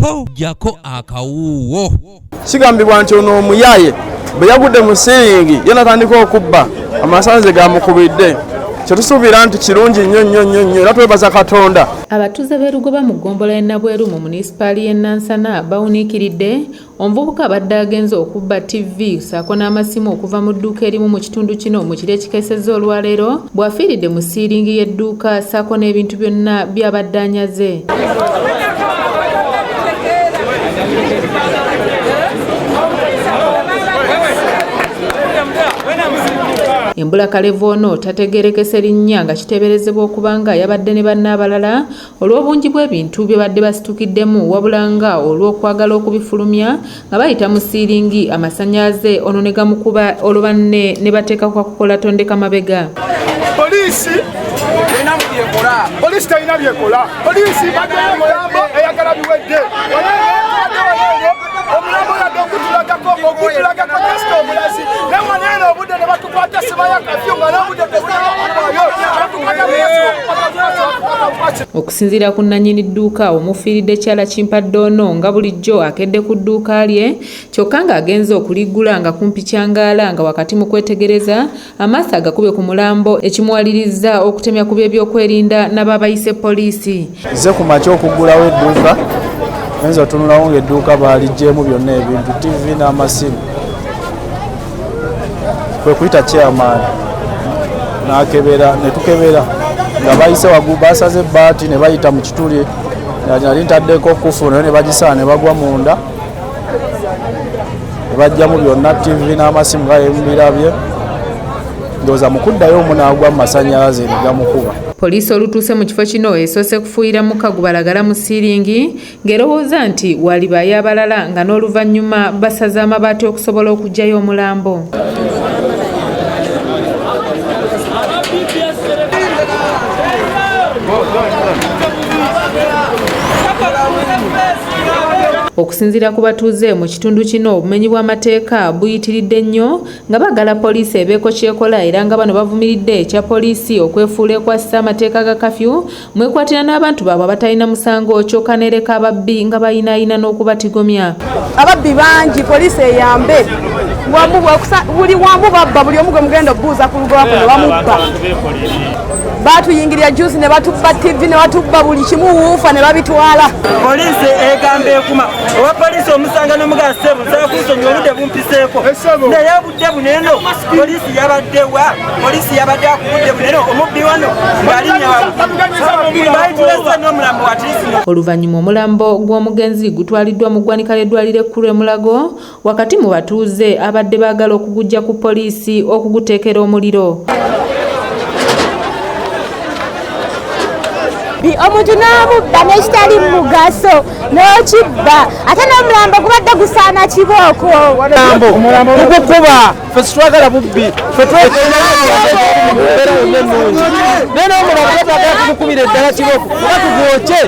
po jako akawuwo. Kigambibwa nti ono omuyaye bwe yagudde mu siringi yanatandika okubba amasanze gamukubidde. Kyetusuubira nti kirungi nnyo era twebaza Katonda. Abatuuze b'e Lugoba mu ggombolola y'e Nabweru mu munisipaali y'e Nansana bawuniikiridde omuvubuka abadde agenze okubba TV ssaako n'amasimu okuva mu dduuka erimu mu kitundu kino mu kiro ekikeesezza olwaleero bw'afiiridde mu siiringi y'edduuka ssaako n'ebintu byonna by'abadde anyaze. Embulakalevu ono tategeerekese linnya nga kiteeberezebwa okuba nga yabadde ne banne abalala olw'obungi bw'ebintu bye badde basitukiddemu wabula nga olw'okwagala okubifulumya nga bayita mu siiringi amasannyalaze ono ne gamukuba olwo banne ne bateekako kakukola tondeka mabega. Poliisi talina byekola. Poliisi baddeyo mulambo eyagala biwedde. Omulambo yadde okutulagako kasita omulazi newaneeno obudde ne batukwata sibayakafyo nga n'obudde tebunayo. Okusinziira ku nannyini dduuka omufiiridde Kyala Kimpadde ono nga bulijjo akedde ku dduuka lye kyokka ng'agenze okuliggula nga kumpi kyangaala nga wakati mu kwetegereza amaaso agakubye ku mulambo ekimuwalirizza okutemya ku by'ebyokwerinda n'ababayise poliisi. Nze ku makya okuggulawo edduuka nza otunulawo ng'edduuka baaliggyeemu byonna ebintu TV n'amasimu. Kwe kuyita chairman n'akebera ne tukebera nga bayise waggulu basaze ebbaati ne bayita mu kituli nali ntaddeko kufu naye ne bagisaa ne bagwa munda ne bajjamu byonna TV n'amasimu nga yembirabye ndowooza mukuddayo omunaagwa mu masannyalaze ne gamukuba. Poliisi olutuuse mu kifo kino esoose kufuuyira mukagu balagala mu siiringi ng'erowooza nti walibayo abalala nga n'oluvannyuma basaze amabaati okusobola okuggyayo omulambo. Okusinziira ku batuuze mu kitundu kino obumenyi bw'amateeka buyitiridde nnyo nga bagala poliisi ebeeko kyekola era nga bano bavumiridde ekya poliisi okwefuula ekwasisa amateeka ga kafyu mwekwatira n'abantu baabwe abatalina musango kyokka nereka ababbi nga bayinaayina n'okubatigomya. Ababbi bangi poliisi eyambe buli wamu babba buli omu gwe mugenda obuuza ku Lugoba kuno bamubba. Batuyingirira juice ne batubba TV ne batubba buli kimu wuufa ne babitwala. Poliisi egamba ekuma owa poliisi omusanga n'omugasebu nsakunsonyi obudde bumpiseeko naye obudde buneno poliisi yabadde wa poliisi yabadde akubudde buneno omubbi wano ng'alinnya wabayitulese n'omulambo watiisino. Oluvannyuma omulambo gw'omugenzi gutwaliddwa mu ggwanika ly'eddwaliro ekkulu e Mulago wakati mu batuuze abadde baagala okugujja ku poliisi okuguteekera omuliro. Omuntu n'omubba n'ekitali mu mugaso n'okibba ate n'omulambo gubadde gusaana kibooko. Omulambo gukuba ffe sitwagala bubbi nen'omulambo eddala kibooko batugwoke.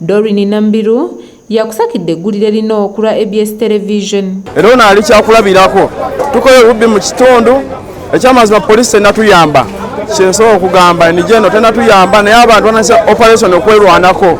Doreen Nambiru yakusakidde eggulire lino okulwa ABS Television. Era ono ali kyakulabirako tukola obubbi mu kitundu ekyamazima poliisi tenatuyamba. Kyensobola okugamba ni gye no tenatuyamba naye abantu banase operation okwerwanako.